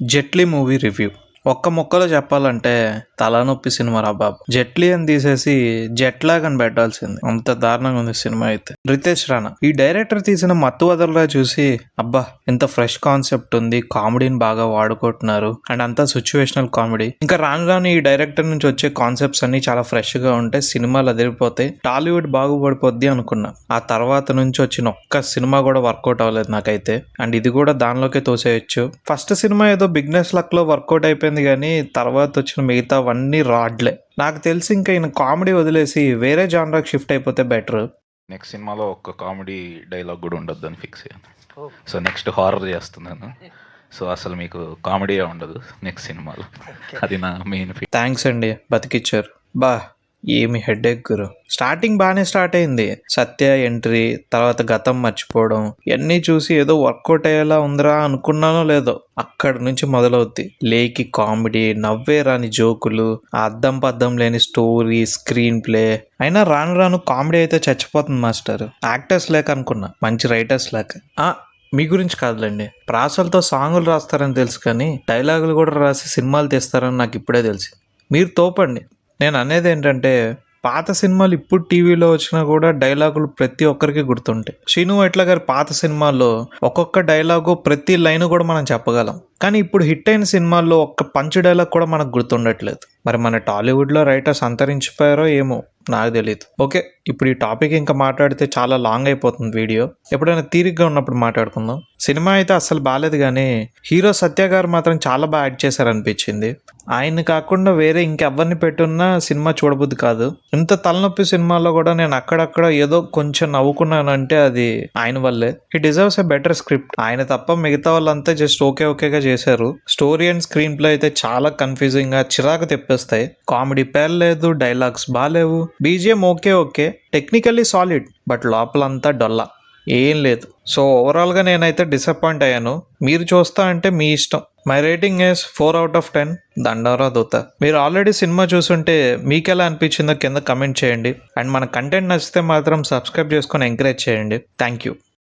Jaitley movie review. ఒక్క ముక్కలో చెప్పాలంటే తలనొప్పి సినిమా రా బాబు. జెట్లీ అని తీసేసి జెట్ లాగ్ అని పెట్టాల్సింది. అంత దారుణంగా ఉంది సినిమా అయితే. రితేష్ రాణా ఈ డైరెక్టర్ తీసిన మత్తు వదలరా చూసి అబ్బా ఎంత ఫ్రెష్ కాన్సెప్ట్ ఉంది, కామెడీని బాగా వాడుకుంటున్నారు అండ్ అంతా సిచ్యువేషనల్ కామెడీ. ఇంకా రాను రాను ఈ డైరెక్టర్ నుంచి వచ్చే కాన్సెప్ట్స్ అన్ని చాలా ఫ్రెష్ గా ఉంటాయి, సినిమాలు అదిరిపోతాయి, టాలీవుడ్ బాగుపడిపోద్ది అనుకున్నా. ఆ తర్వాత నుంచి వచ్చిన ఒక్క సినిమా కూడా వర్కౌట్ అవ్వలేదు నాకైతే. అండ్ ఇది కూడా దానిలోకే తోసేయచ్చు. ఫస్ట్ సినిమా ఏదో బిగ్నెస్ లక్ లో వర్కౌట్ అయిపోయింది కానీ తర్వాత వచ్చిన మిగతావన్నీ రాడ్లే. నాకు తెలిసి ఇంకా ఈయన కామెడీ వదిలేసి వేరే జానరాకి షిఫ్ట్ అయిపోతే బెటర్. నెక్స్ట్ సినిమాలో ఒక్క కామెడీ డైలాగ్ కూడా ఉండొద్దు అని ఫిక్స్ అయ్యాను. సో నెక్స్ట్ హారర్ చేస్తున్నాను. సో అసలు మీకు కామెడీ ఉండదు నెక్స్ట్ సినిమాలో. అది నా మెయిన్. థ్యాంక్స్ అండి, బతికిచ్చారు. బా ఏమి హెడ్ ఎక్ గురు. స్టార్టింగ్ బాగానే స్టార్ట్ అయింది, సత్య ఎంట్రీ, తర్వాత గతం మర్చిపోవడం, ఇవన్నీ చూసి ఏదో వర్కౌట్ అయ్యేలా ఉందిరా అనుకున్నానో లేదో అక్కడి నుంచి మొదలవుద్ది. లేకి కామెడీ, నవ్వే రాని జోకులు, ఆ అద్దం పద్దం లేని స్టోరీ, స్క్రీన్ ప్లే. అయినా రాను రాను కామెడీ అయితే చచ్చిపోతుంది మాస్టర్. యాక్టర్స్ లేక అనుకున్నా, మంచి రైటర్స్ లేక. మీ గురించి కాదులేండి, ప్రాసలతో సాంగులు రాస్తారని తెలుసు కానీ డైలాగులు కూడా రాసి సినిమాలు తీస్తారని నాకు ఇప్పుడే తెలిసి. మీరు తోపండి. నేను అనేది ఏంటంటే పాత సినిమాలు ఇప్పుడు టీవీలో వచ్చినా కూడా డైలాగులు ప్రతి ఒక్కరికి గుర్తుంటాయి. శ్రీను వైట్ల గారి పాత సినిమాల్లో ఒక్కొక్క డైలాగు ప్రతి లైన్ కూడా మనం చెప్పగలం. కానీ ఇప్పుడు హిట్ అయిన సినిమాల్లో ఒక్క పంచ్ డైలాగ్ కూడా మనకు గుర్తుండట్లేదు. మరి మన టాలీవుడ్లో రైటర్స్ అంతరించిపోయారో ఏమో, నాకు తెలియదు. ఓకే, ఇప్పుడు ఈ టాపిక్ ఇంకా మాట్లాడితే చాలా లాంగ్ అయిపోతుంది వీడియో. ఎప్పుడైనా తీరిగ్గా ఉన్నప్పుడు మాట్లాడుకుందాం. సినిమా అయితే అస్సలు బాగాలేదు కానీ హీరో సత్య గారు మాత్రం చాలా బాగా యాడ్ చేశారనిపించింది. ఆయన్ని కాకుండా వేరే ఇంకెవరిని పెట్టున్నా సినిమా చూడబుద్ది కాదు. ఇంత తలనొప్పి సినిమాలో కూడా నేను అక్కడక్కడ ఏదో కొంచెం నవ్వుకున్నానంటే అది ఆయన వల్లే. He deserves a better script. ఆయన తప్ప మిగతా వాళ్ళంతా జస్ట్ ఓకేగా చేశారు. స్టోరీ అండ్ స్క్రీన్ ప్లే అయితే చాలా కన్ఫ్యూజింగ్ గా చిరాకు తెప్పిస్తాయి. కామెడీ పేర్లేదు, డైలాగ్స్ బాగాలేవు, BGM okay, technically solid, but లోపలంతా డొల్లా, ఏం లేదు. సో ఓవరాల్గా నేనైతే డిసప్పాయింట్ అయ్యాను. మీరు చూస్తా అంటే మీ ఇష్టం. My rating is 4/10. దండవరా దూత. మీరు ఆల్రెడీ సినిమా చూసుంటే మీకు ఎలా అనిపించిందో కింద కమెంట్ చేయండి. అండ్ మన కంటెంట్ నచ్చితే మాత్రం సబ్స్క్రైబ్ చేసుకొని ఎంకరేజ్ చేయండి. Thank you.